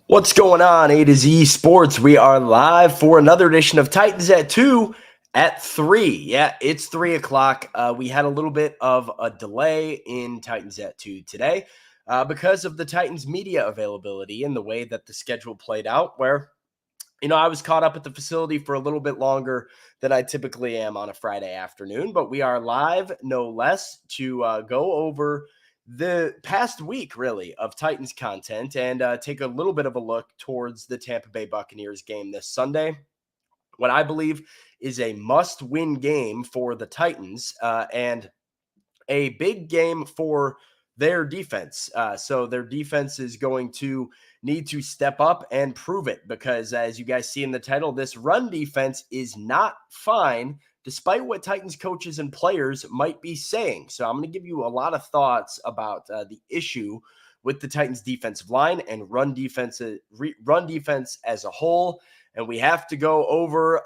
What's going on, A to Z Sports? We are live for another edition of Titans at 2 at 3. Yeah, it's 3 o'clock. We had a little bit of a delay in Titans at 2 today because of the Titans media availability and the way that the schedule played out, where I was caught up at the facility for a little bit longer than I typically am on a Friday afternoon, but we are live, no less, to go over the past week, really, of Titans content and take a little bit of a look towards the Tampa Bay Buccaneers game this Sunday. What I believe is a must win game for the Titans and a big game for their defense. So their defense is going to need to step up and prove it because, as you guys see in the title, this run defense is not fine, despite what Titans coaches and players might be saying. So I'm going to give you a lot of thoughts about the issue with the Titans defensive line and run defense as a whole. And we have to go over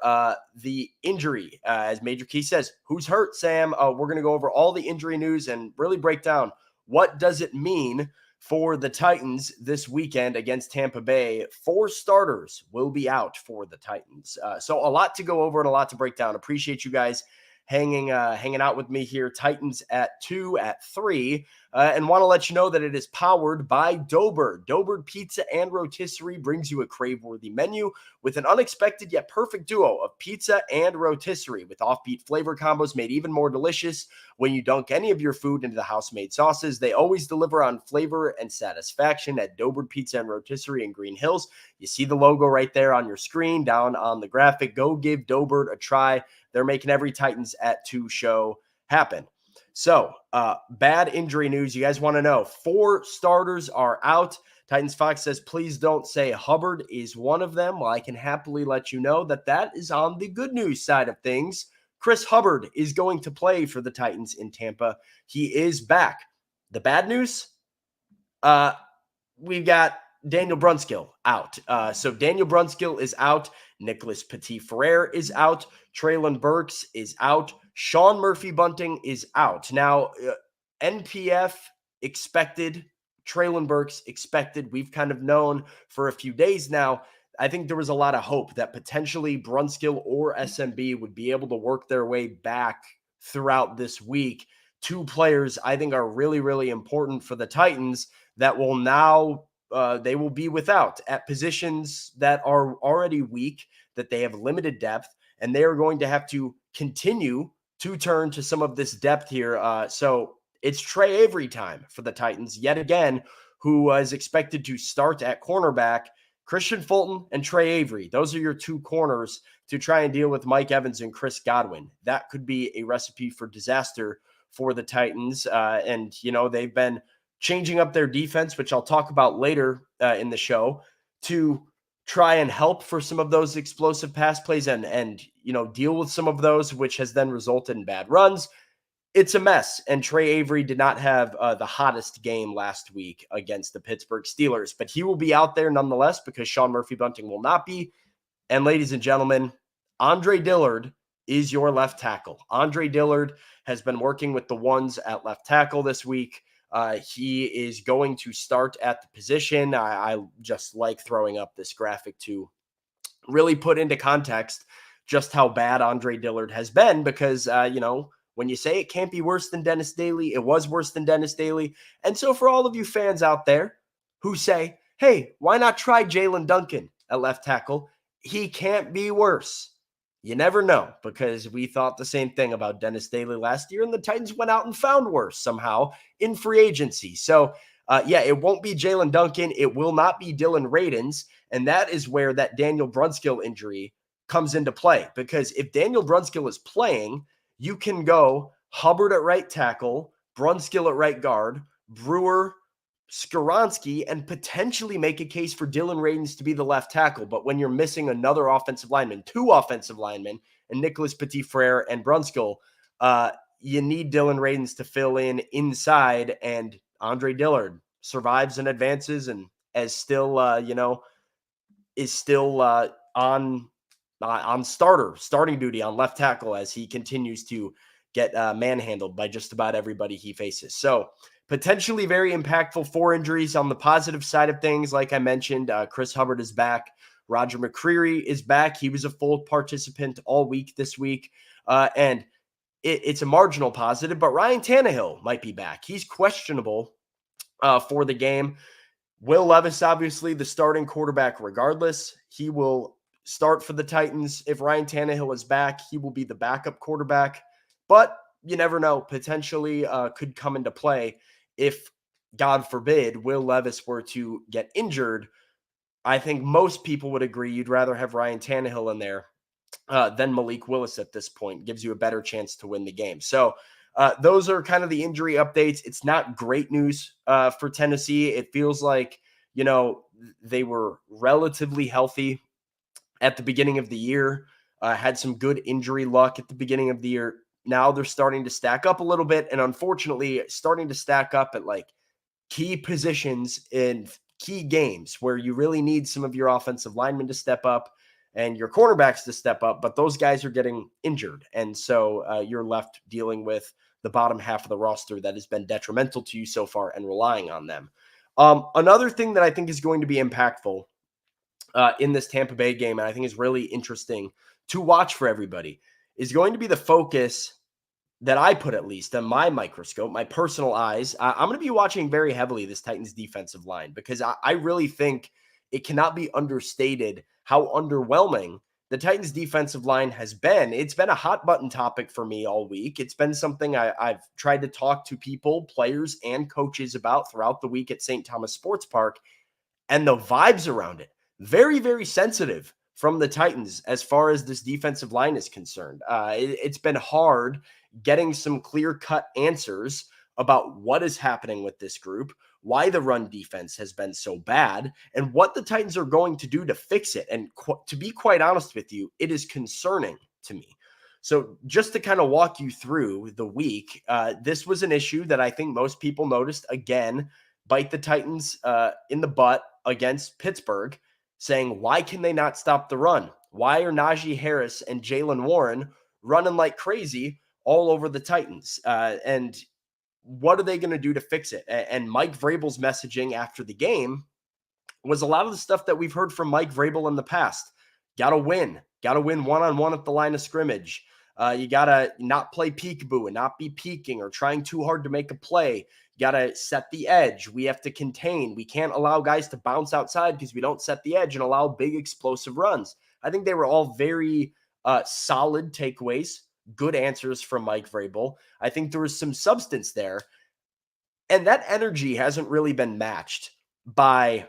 the injury. As Major Key says, who's hurt, Sam? We're going to go over all the injury news and really break down what does it mean for the Titans this weekend against Tampa Bay. 4 starters will be out for the Titans. So a lot to go over and a lot to break down. Appreciate you guys hanging out with me here. Titans at 2 at 3. And want to let you know that it is powered by Doughbird. Doughbird Pizza and Rotisserie brings you a crave-worthy menu with an unexpected yet perfect duo of pizza and rotisserie with offbeat flavor combos made even more delicious when you dunk any of your food into the house-made sauces. They always deliver on flavor and satisfaction at Doughbird Pizza and Rotisserie in Green Hills. You see the logo right there on your screen, down on the graphic. Go give Doughbird a try. They're making every Titans at 2 show happen. So, bad injury news. You guys want to know 4 starters are out. Titans Fox says, please don't say Hubbard is one of them. Well, I can happily let you know that is on the good news side of things. Chris Hubbard is going to play for the Titans in Tampa. He is back. The bad news, we've got Daniel Brunskill out. So Daniel Brunskill is out. Nicholas Petit-Frere is out. Treylon Burks is out. Sean Murphy-Bunting is out. Now, NPF expected. Treylon Burks expected. We've kind of known for a few days now. I think there was a lot of hope that potentially Brunskill or SMB would be able to work their way back throughout this week. 2 players I think are really, really important for the Titans that will now they will be without at positions that are already weak, that they have limited depth, and they are going to have to continue to turn to some of this depth here. So it's Trey Avery time for the Titans yet again, who is expected to start at cornerback. Christian Fulton and Trey Avery, those are your 2 corners to try and deal with Mike Evans and Chris Godwin. That could be a recipe for disaster for the Titans. And, they've been changing up their defense, which I'll talk about later in the show, to try and help for some of those explosive pass plays and deal with some of those, which has then resulted in bad runs. It's a mess, and Trey Avery did not have the hottest game last week against the Pittsburgh Steelers, but he will be out there nonetheless because Sean Murphy-Bunting will not be. And ladies and gentlemen, Andre Dillard is your left tackle. Andre Dillard has been working with the ones at left tackle this week. He is going to start at the position. I just like throwing up this graphic to really put into context just how bad Andre Dillard has been because, when you say it can't be worse than Dennis Daly, it was worse than Dennis Daly. And so for all of you fans out there who say, hey, why not try Jalen Duncan at left tackle? He can't be worse. You never know, because we thought the same thing about Dennis Daly last year, and the Titans went out and found worse somehow in free agency. So, it won't be Jalen Duncan. It will not be Dylan Radins, and that is where that Daniel Brunskill injury comes into play, because if Daniel Brunskill is playing, you can go Hubbard at right tackle, Brunskill at right guard, Brewer, Skoronski, and potentially make a case for Dylan Radins to be the left tackle. But when you're missing another offensive lineman, 2 offensive linemen, and Nicholas Petit-Frere and Brunskill, you need Dylan Radins to fill in inside, and Andre Dillard survives and advances and is still on starting duty on left tackle as he continues to get manhandled by just about everybody he faces. So potentially very impactful for injuries. On the positive side of things, like I mentioned, Chris Hubbard is back. Roger McCreary is back. He was a full participant all week this week. And it's a marginal positive, but Ryan Tannehill might be back. He's questionable for the game. Will Levis, obviously, the starting quarterback regardless. He will start for the Titans. If Ryan Tannehill is back, he will be the backup quarterback. But you never know. Potentially could come into play if, God forbid, Will Levis were to get injured. I think most people would agree you'd rather have Ryan Tannehill in there than Malik Willis at this point. Gives you a better chance to win the game. So those are kind of the injury updates. It's not great news for Tennessee. It feels like, they were relatively healthy at the beginning of the year, had some good injury luck at the beginning of the year. Now they're starting to stack up a little bit, and unfortunately starting to stack up at like key positions in key games where you really need some of your offensive linemen to step up and your cornerbacks to step up, but those guys are getting injured. And so you're left dealing with the bottom half of the roster that has been detrimental to you so far and relying on them. Another thing that I think is going to be impactful in this Tampa Bay game, and I think is really interesting to watch for everybody, is going to be the focus that I put, at least on my microscope, my personal eyes. I'm going to be watching very heavily this Titans defensive line, because I really think it cannot be understated how underwhelming the Titans defensive line has been. It's been a hot button topic for me all week. It's been something I've tried to talk to people, players, and coaches about throughout the week at St. Thomas Sports Park, and the vibes around it, very, very sensitive from the Titans as far as this defensive line is concerned. It's been hard getting some clear-cut answers about what is happening with this group, why the run defense has been so bad, and what the Titans are going to do to fix it. And to be quite honest with you, it is concerning to me. So just to kind of walk you through the week, this was an issue that I think most people noticed. Again, bite the Titans in the butt against Pittsburgh, saying, why can they not stop the run? Why are Najee Harris and Jaylen Warren running like crazy all over the Titans? And what are they going to do to fix it? And Mike Vrabel's messaging after the game was a lot of the stuff that we've heard from Mike Vrabel in the past. Got to win one-on-one at the line of scrimmage. You got to not play peekaboo and not be peeking or trying too hard to make a play. You got to set the edge. We have to contain. We can't allow guys to bounce outside because we don't set the edge and allow big explosive runs. I think they were all very solid takeaways, good answers from Mike Vrabel. I think there was some substance there. And that energy hasn't really been matched by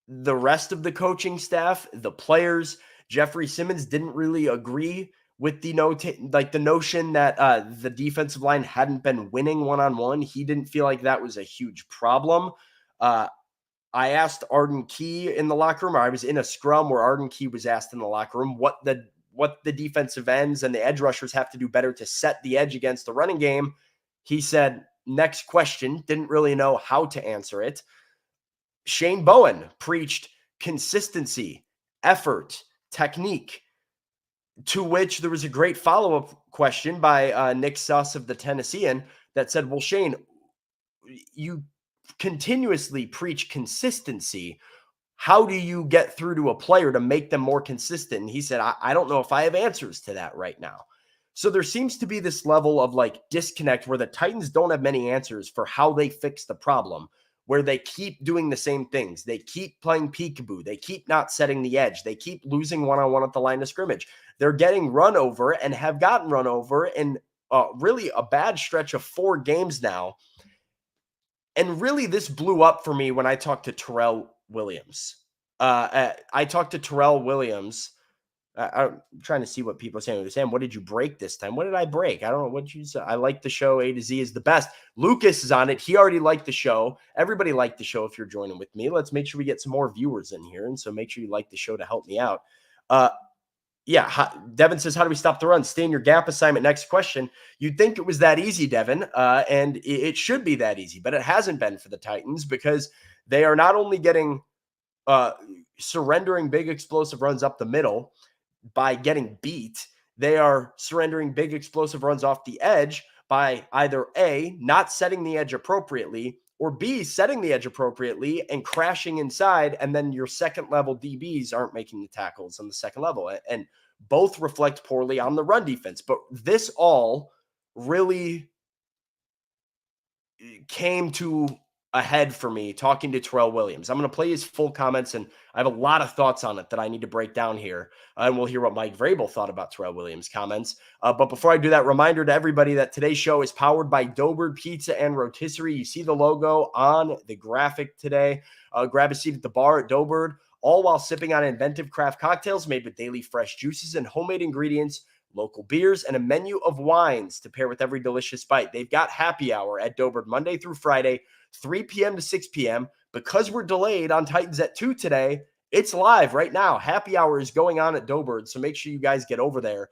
the rest of the coaching staff, the players. Jeffrey Simmons didn't really agree with the notion that the defensive line hadn't been winning one-on-one. He didn't feel like that was a huge problem. I asked Arden Key in the locker room, or I was in a scrum where Arden Key was asked in the locker room what the defensive ends and the edge rushers have to do better to set the edge against the running game. He said, next question, didn't really know how to answer it. Shane Bowen preached consistency, effort, technique, to which there was a great follow-up question by Nick Suss of the Tennessean that said, well, Shane, you continuously preach consistency. How do you get through to a player to make them more consistent? And he said, I don't know if I have answers to that right now. So there seems to be this level of like disconnect where the Titans don't have many answers for how they fix the problem, where they keep doing the same things. They keep playing peekaboo. They keep not setting the edge. They keep losing one-on-one at the line of scrimmage. They're getting run over and have gotten run over in really a bad stretch of 4 games now. And really this blew up for me when I talked to Terrell Williams. I talked to Terrell Williams. I'm trying to see what people are saying. Sam, what did you break this time? What did I break? I don't know what you said. I like the show. A to Z is the best. Lucas is on it. He already liked the show. Everybody liked the show if you're joining with me. Let's make sure we get some more viewers in here. And so make sure you like the show to help me out. Devin says, how do we stop the run? Stay in your gap assignment. Next question. You'd think it was that easy, Devin, and it should be that easy, but it hasn't been for the Titans because they are not only getting surrendering big explosive runs up the middle by getting beat, they are surrendering big explosive runs off the edge by either A, not setting the edge appropriately, or B, setting the edge appropriately and crashing inside, and then your second level DBs aren't making the tackles on the second level. And both reflect poorly on the run defense. But this all really came to a head for me talking to Terrell Williams. I'm going to play his full comments, and I have a lot of thoughts on it that I need to break down here. And we'll hear what Mike Vrabel thought about Terrell Williams' comments. But before I do that, reminder to everybody that today's show is powered by Dobert Pizza and Rotisserie. You see the logo on the graphic today. Grab a seat at the bar at Dobert, all while sipping on inventive craft cocktails made with daily fresh juices and homemade ingredients, local beers, and a menu of wines to pair with every delicious bite. They've got happy hour at Dobert Monday through Friday, 3 p.m. to 6 p.m. Because we're delayed on Titans at 2 today, it's live right now. Happy hour is going on at Dobert, so make sure you guys get over there.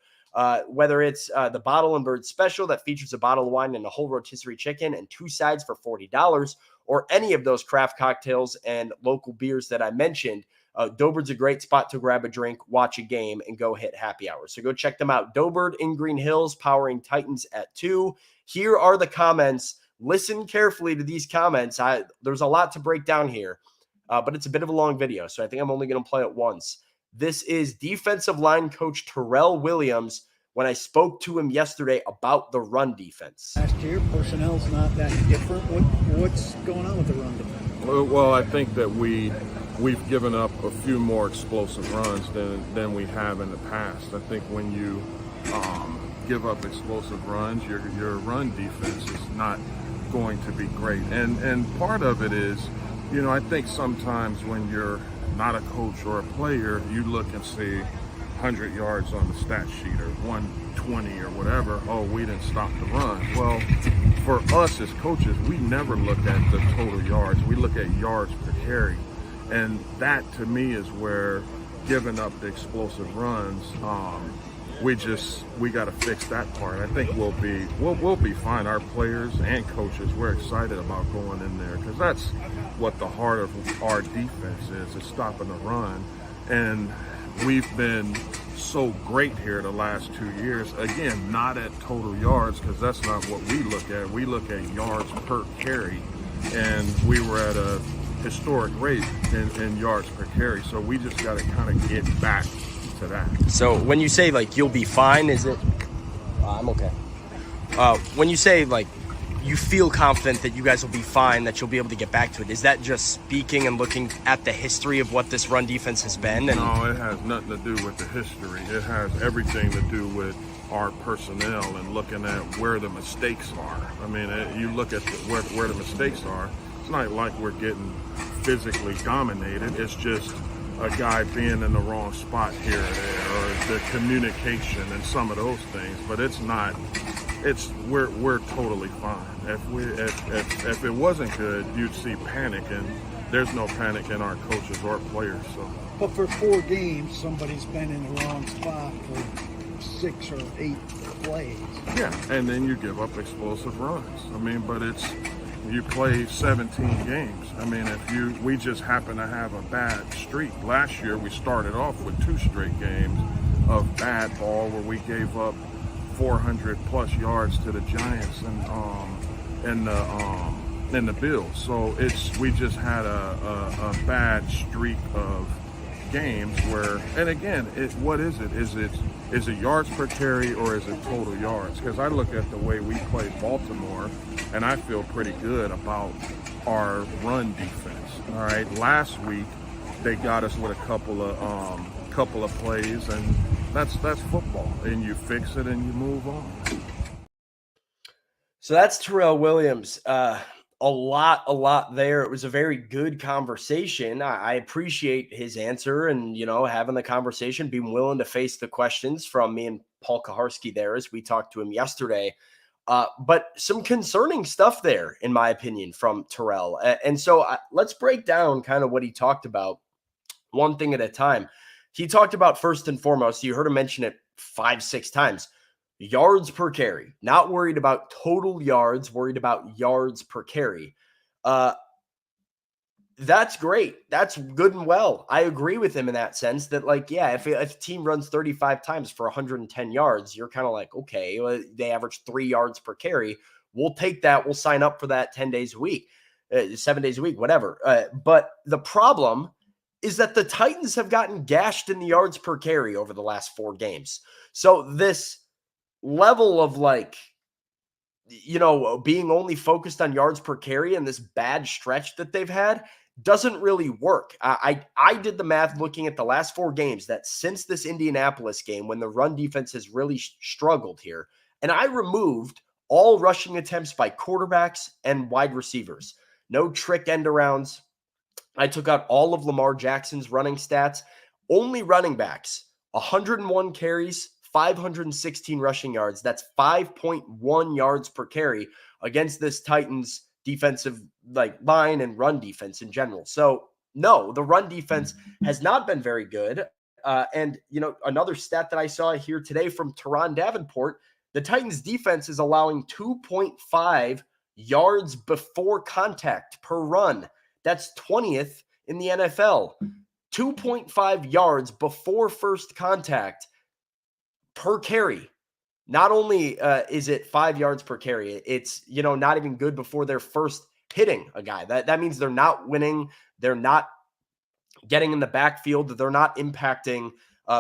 Whether it's the Bottle and Bird special that features a bottle of wine and a whole rotisserie chicken and 2 sides for $40, or any of those craft cocktails and local beers that I mentioned, Dobert's a great spot to grab a drink, watch a game, and go hit happy hour. So go check them out. Dobert in Green Hills, powering Titans at 2. Here are the comments. Listen carefully to these comments. There's a lot to break down here, but it's a bit of a long video, so I think I'm only going to play it once. This is defensive line coach Terrell Williams when I spoke to him yesterday about the run defense. Last year, personnel's not that different. What's going on with the run defense? Well, I think that we've given up a few more explosive runs than we have in the past. I think when you give up explosive runs, your run defense is not going to be great. And part of it is, I think sometimes when you're not a coach or a player, you look and see 100 yards on the stat sheet or 120 or whatever. Oh, we didn't stop the run. Well, for us as coaches, we never look at the total yards. We look at yards per carry. And that, to me, is where giving up the explosive runs, we got to fix that part. I think we'll be fine. Our players and coaches, we're excited about going in there because that's what the heart of our defense is stopping the run. And we've been so great here the last 2 years. Again, not at total yards because that's not what we look at. We look at yards per carry, and we were at a historic rate in yards per carry. So we just got to kind of get back to that. So when you say you'll be fine, is it? I'm okay. When you say you feel confident that you guys will be fine, that you'll be able to get back to it, is that just speaking and looking at the history of what this run defense has been? And no, it has nothing to do with the history. It has everything to do with our personnel and looking at where the mistakes are. I mean, you look at where the mistakes are. It's not like we're getting physically dominated. It's just a guy being in the wrong spot here or there, or the communication and some of those things. But it's not. We're totally fine. If it wasn't good, you'd see panic, and there's no panic in our coaches or players. So. But for 4 games, somebody's been in the wrong spot for 6 or 8 plays. Yeah, and then you give up explosive runs. I mean, but you play 17 games. I mean, we just happen to have a bad streak. Last year, we started off with 2 straight games of bad ball where we gave up 400 plus yards to the Giants and the Bills. So we just had a bad streak of games where, and again, what is it? Is it yards per carry or is it total yards? Because I look at the way we play Baltimore, and I feel pretty good about our run defense. All right, last week they got us with a couple of plays, and that's football, and you fix it and you move on. So that's Terrell Williams. A lot there. It was a very good conversation. I appreciate his answer and, having the conversation, being willing to face the questions from me and Paul Kaharski there as we talked to him yesterday. But some concerning stuff there, in my opinion, from Terrell. And so let's break down kind of what he talked about one thing at a time. He talked about, first and foremost, you heard him mention it 5-6 times, yards per carry. Not worried about total yards, worried about yards per carry. That's great. That's good and well. I agree with him in that sense that, like, yeah, if a team runs 35 times for 110 yards, you're kind of like, okay, well, they average 3 yards per carry. We'll take that. We'll sign up for that 10 days a week, 7 days a week, whatever. But the problem is that the Titans have gotten gashed in the yards per carry over the last 4 games. So this level of, like, being only focused on yards per carry and this bad stretch that they've had doesn't really work. I did the math looking at the last 4 games that since this Indianapolis game, when the run defense has really struggled here, and I removed all rushing attempts by quarterbacks and wide receivers. No trick end arounds. I took out all of Lamar Jackson's running stats. Only running backs, 101 carries, 516 rushing yards. That's 5.1 yards per carry against this Titans defensive line and run defense in general. So no, the run defense has not been very good. And another stat that I saw here today from Teron Davenport, the Titans defense is allowing 2.5 yards before contact per run. That's 20th in the NFL. 2.5 yards before first contact per carry. Not only is it 5 yards per carry, it's not even good before they're first hitting a guy. That means they're not winning. They're not getting in the backfield. They're not impacting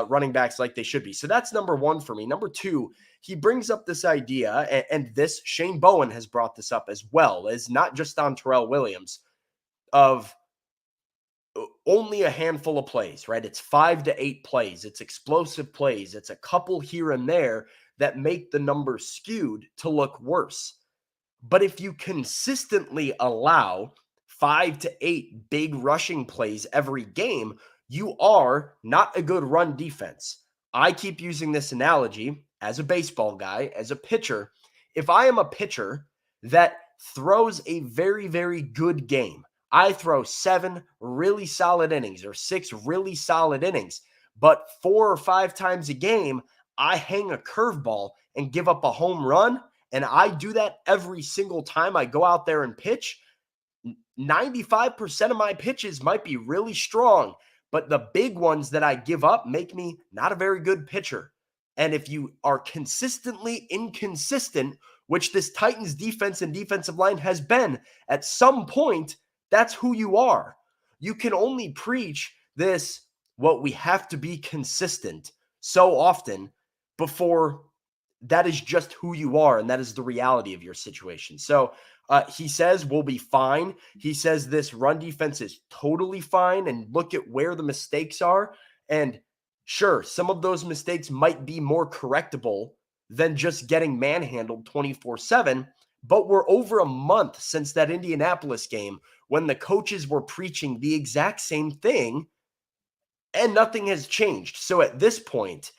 running backs like they should be. So that's number one for me. Number two, he brings up this idea, and this Shane Bowen has brought this up as well, as not just on Terrell Williams, of only a handful of plays, right? It's 5 to 8 plays. It's explosive plays. It's a couple here and there that make the numbers skewed to look worse. But if you consistently allow 5 to 8 big rushing plays every game, you are not a good run defense. I keep using this analogy as a baseball guy, as a pitcher. If I am a pitcher that throws a very, very good game, I throw 7 really solid innings or 6 really solid innings, but 4 or 5 times a game, I hang a curveball and give up a home run, and I do that every single time I go out there and pitch. 95% of my pitches might be really strong, but the big ones that I give up make me not a very good pitcher. And if you are consistently inconsistent, which this Titans defense and defensive line has been, at some point, that's who you are. You can only preach this, what we have to be consistent so often before that is just who you are, and that is the reality of your situation. So he says we'll be fine. He says this run defense is totally fine, and look at where the mistakes are. And sure, some of those mistakes might be more correctable than just getting manhandled 24/7, but we're over a month since that Indianapolis game when the coaches were preaching the exact same thing, and nothing has changed. So at this point,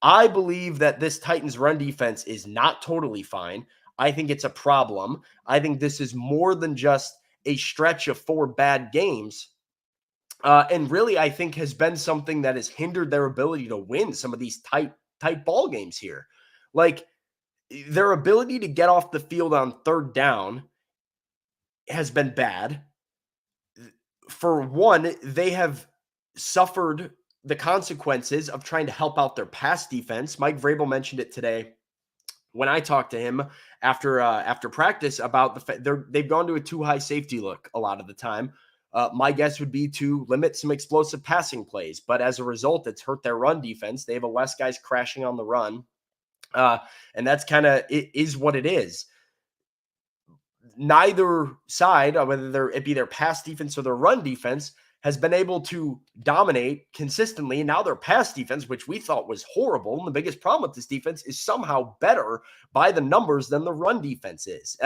I believe that this Titans run defense is not totally fine. I think it's a problem. I think this is more than just a stretch of 4 bad games. And really, I think has been something that has hindered their ability to win some of these tight ball games here. Like, their ability to get off the field on third down has been bad. For one, they have suffered the consequences of trying to help out their pass defense. Mike Vrabel mentioned it today when I talked to him after practice about the fact they've gone to a too high safety look a lot of the time. My guess would be to limit some explosive passing plays, but as a result, it's hurt their run defense. They have less guys crashing on the run, and that's kind of it is what it is. Neither side, whether it be their pass defense or their run defense, has been able to dominate consistently. And now their pass defense, which we thought was horrible, and the biggest problem with this defense is somehow better by the numbers than the run defense is.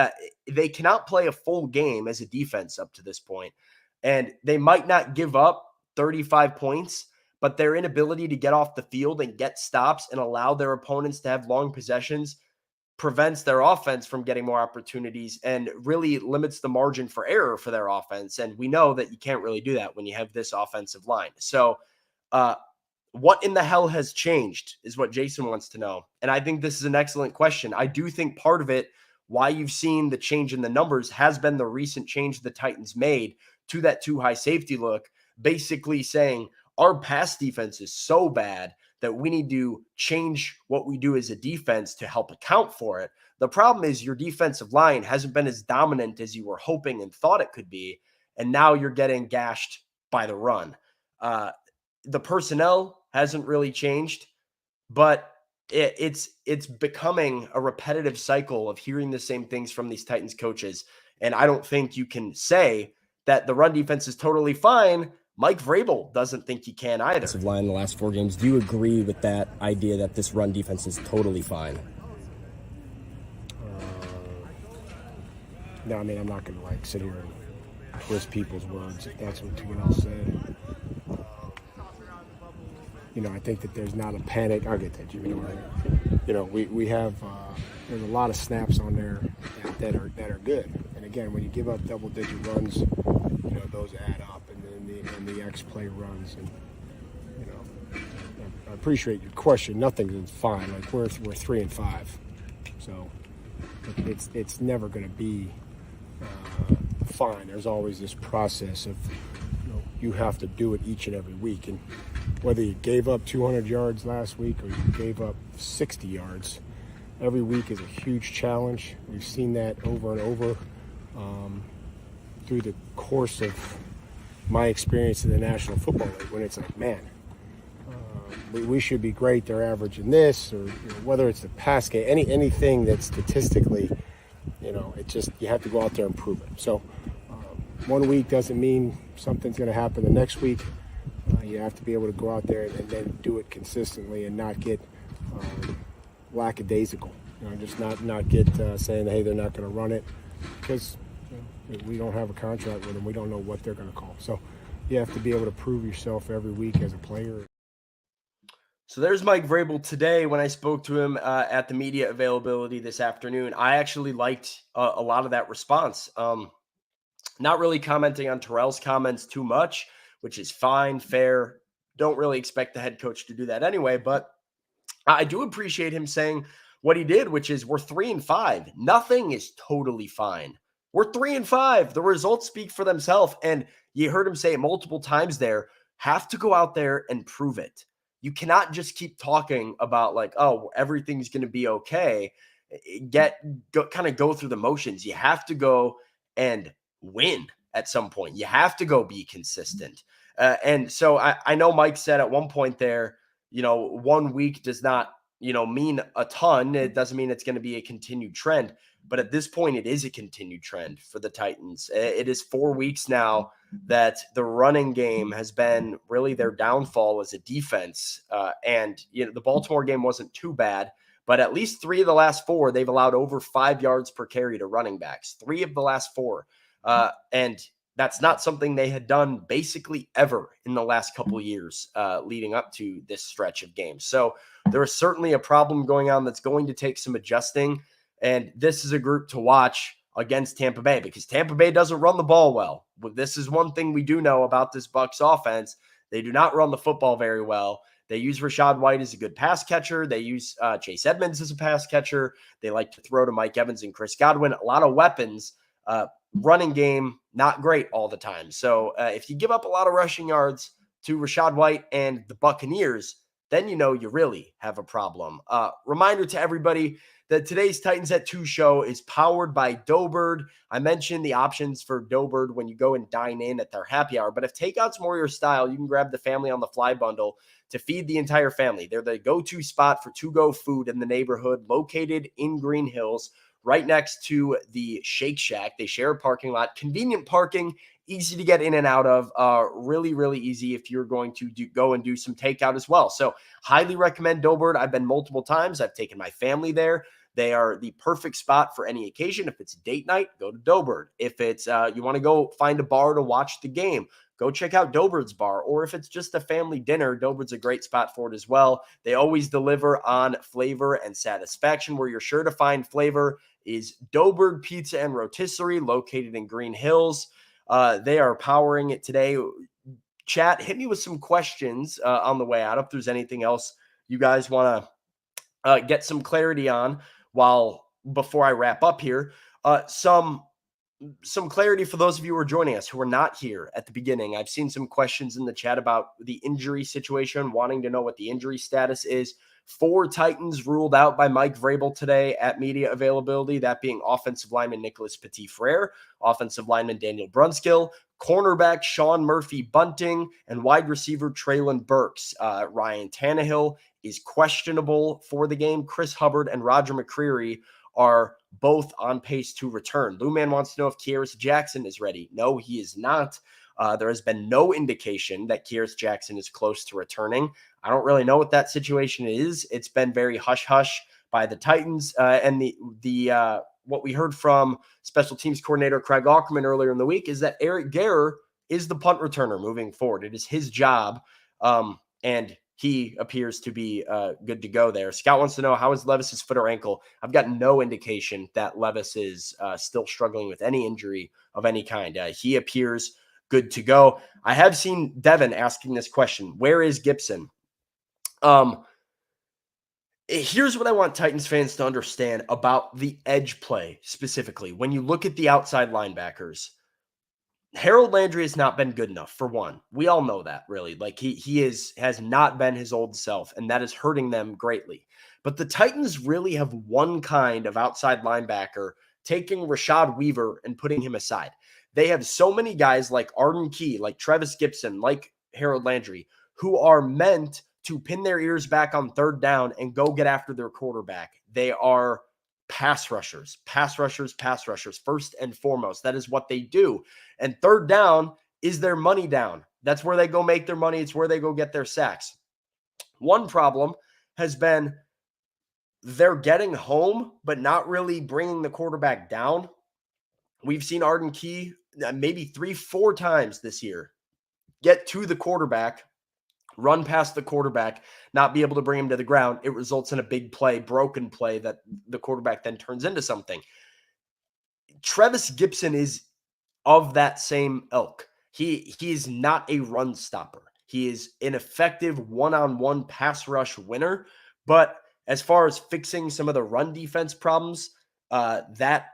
They cannot play a full game as a defense up to this point. And they might not give up 35 points, but their inability to get off the field and get stops and allow their opponents to have long possessions prevents their offense from getting more opportunities and really limits the margin for error for their offense. And we know that you can't really do that when you have this offensive line. So what in the hell has changed is what Jason wants to know. And I think this is an excellent question. I do think part of it, why you've seen the change in the numbers, has been the recent change the Titans made to that too high safety look, basically saying our pass defense is so bad that we need to change what we do as a defense to help account for it. The problem is your defensive line hasn't been as dominant as you were hoping and thought it could be, and now you're getting gashed by the run. The personnel hasn't really changed, but it's becoming a repetitive cycle of hearing the same things from these Titans coaches. And I don't think you can say that the run defense is totally fine. Mike Vrabel doesn't think he can either. Offensive line in the last 4 games. Do you agree with that idea that this run defense is totally fine? No, I mean, I'm not going to sit here and twist people's words if that's what you said. I think that there's not a panic. I'll get that, Jimmy. We have there's a lot of snaps on there that are good. And again, when you give up double-digit runs, those add up, and then the X-play runs. And I appreciate your question. Nothing is fine. Like we're 3-5, so it's never going to be fine. There's always this process of you have to do it each and every week, and whether you gave up 200 yards last week or you gave up 60 yards, every week is a huge challenge. We've seen that over and over through the course of my experience in the National Football League, when it's like, man, we should be great. They're averaging this, or whether it's the pass game, anything that statistically, it just, you have to go out there and prove it. So 1 week doesn't mean something's going to happen the next week. You have to be able to go out there and then do it consistently and not get lackadaisical. Just not get saying, hey, they're not going to run it, because we don't have a contract with them. We don't know what they're going to call. So you have to be able to prove yourself every week as a player. So there's Mike Vrabel today. When I spoke to him at the media availability this afternoon, I actually liked a lot of that response. Not really commenting on Terrell's comments too much, which is fine, fair. Don't really expect the head coach to do that anyway, but I do appreciate him saying what he did, which is we're 3-5. Nothing is totally fine. We're 3-5. The results speak for themselves. And you heard him say it multiple times there, have to go out there and prove it. You cannot just keep talking about like, oh, everything's going to be okay. Kind of go through the motions. You have to go and win at some point. You have to go be consistent. And so I know Mike said at one point there, 1 week does not, mean a ton. It doesn't mean it's going to be a continued trend. But at this point, it is a continued trend for the Titans. It is 4 weeks now that the running game has been really their downfall as a defense. And the Baltimore game wasn't too bad, but at least 3 of the last 4, they've allowed over 5 yards per carry to running backs. 3 of the last 4. And that's not something they had done basically ever in the last couple of years leading up to this stretch of games. So there is certainly a problem going on that's going to take some adjusting. And this is a group to watch against Tampa Bay, because Tampa Bay doesn't run the ball well. But this is one thing we do know about this Bucs offense. They do not run the football very well. They use Rachaad White as a good pass catcher. They use Chase Edmonds as a pass catcher. They like to throw to Mike Evans and Chris Godwin. A lot of weapons. Running game, not great all the time. So if you give up a lot of rushing yards to Rachaad White and the Buccaneers, then you really have a problem. Reminder to everybody that today's Titans at 2 show is powered by Doughbird. I mentioned the options for Doughbird when you go and dine in at their happy hour. But if takeout's more your style, you can grab the Family on the Fly bundle to feed the entire family. They're the go-to spot for to-go food in the neighborhood, located in Green Hills, right next to the Shake Shack. They share a parking lot, convenient parking, easy to get in and out of, really, really easy if you're going to go and do some takeout as well. So highly recommend Doughbird. I've been multiple times. I've taken my family there. They are the perfect spot for any occasion. If it's date night, go to Doughbird. If it's you want to go find a bar to watch the game, go check out Doughbird's bar. Or if it's just a family dinner, Doughbird's a great spot for it as well. They always deliver on flavor and satisfaction. Where you're sure to find flavor is Doughbird Pizza and Rotisserie, located in Green Hills. They are powering it today. Chat, hit me with some questions on the way out if there's anything else you guys want to get some clarity on before I wrap up here. Some some clarity for those of you who are joining us who are not here at the beginning. I've seen some questions in the chat about the injury situation, wanting to know what the injury status is. 4 Titans ruled out by Mike Vrabel today at media availability, that being offensive lineman Nicholas Petit-Frere, offensive lineman Daniel Brunskill, cornerback Sean Murphy-Bunting, and wide receiver Treylon Burks. Ryan Tannehill is questionable for the game. Chris Hubbard and Roger McCreary are both on pace to return. Lou Man wants to know if Kearis Jackson is ready. No, he is not. There has been no indication that Kearis Jackson is close to returning. I don't really know what that situation is. It's been very hush-hush by the Titans. And the what we heard from special teams coordinator Craig Aukerman earlier in the week is that Eric Garror is the punt returner moving forward. It is his job, and he appears to be good to go there. Scott wants to know, how is Levis's foot or ankle? I've got no indication that Levis is still struggling with any injury of any kind. He appears good to go. I have seen Devin asking this question, where is Gibson? Here's what I want Titans fans to understand about the edge play specifically. When you look at the outside linebackers, Harold Landry has not been good enough, for one. We all know that, really. Like, he has not been his old self, and that is hurting them greatly. But the Titans really have one kind of outside linebacker, taking Rashad Weaver and putting him aside. They have so many guys like Arden Key, like Travis Gibson, like Harold Landry, who are meant to pin their ears back on third down and go get after their quarterback. They are pass rushers, first and foremost. That is what they do. And third down is their money down. That's where they go make their money. It's where they go get their sacks. One problem has been they're getting home, but not really bringing the quarterback down. We've seen Arden Key maybe 3-4 times this year get to the quarterback, run past the quarterback, not be able to bring him to the ground. It results in a big play, broken play that the quarterback then turns into something. Travis Gibson is of that same ilk. He is not a run stopper. He is an effective one-on-one pass rush winner. But as far as fixing some of the run defense problems, that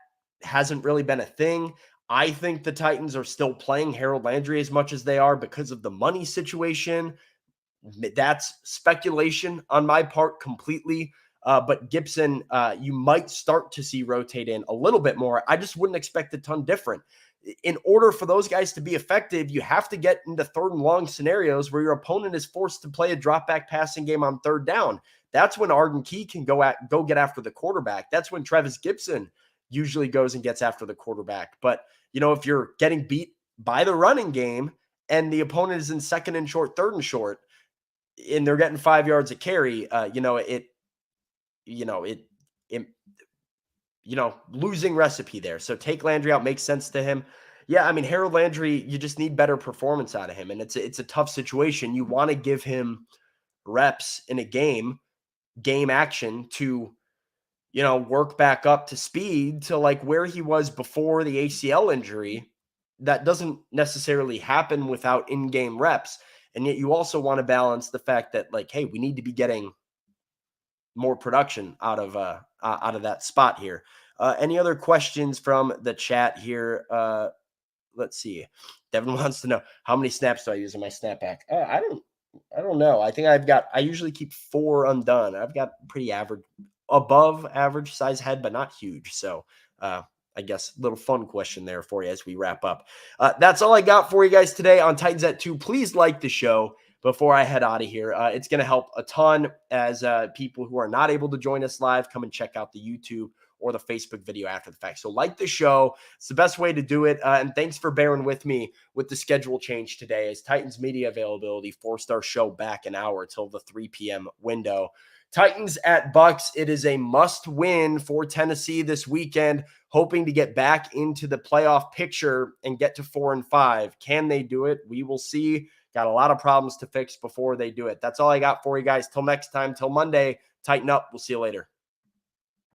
hasn't really been a thing. I think the Titans are still playing Harold Landry as much as they are because of the money situation. That's speculation on my part completely. But Gibson, you might start to see rotate in a little bit more. I just wouldn't expect a ton different. In order for those guys to be effective, you have to get into third and long scenarios where your opponent is forced to play a drop back passing game on third down. That's when Arden Key can go get after the quarterback. That's when Travis Gibson usually goes and gets after the quarterback. But, if you're getting beat by the running game and the opponent is in second and short, third and short, and they're getting 5 yards a carry, losing recipe there. So take Landry out, makes sense to him. Yeah, I mean, Harold Landry, you just need better performance out of him. And it's a tough situation. You want to give him reps in a game action to, work back up to speed to like where he was before the ACL injury. That doesn't necessarily happen without in-game reps. And yet you also want to balance the fact that, like, hey, we need to be getting more production out of that spot here. Any other questions from the chat here? Let's see. Devin wants to know, how many snaps do I use in my snapback? I don't know. I think I usually keep 4 undone. I've got pretty above average size head, but not huge. So, I guess little fun question there for you as we wrap up. That's all I got for you guys today on Titans at 2. Please like the show before I head out of here. It's going to help a ton as people who are not able to join us live come and check out the YouTube or the Facebook video after the fact. So like the show. It's the best way to do it. And thanks for bearing with me with the schedule change today as Titans media availability forced our show back an hour till the 3 p.m. window. Titans at Bucks. It is a must win for Tennessee this weekend, hoping to get back into the playoff picture and get to 4-5. Can they do it? We will see. Got a lot of problems to fix before they do it. That's all I got for you guys. Till next time, till Monday, tighten up. We'll see you later.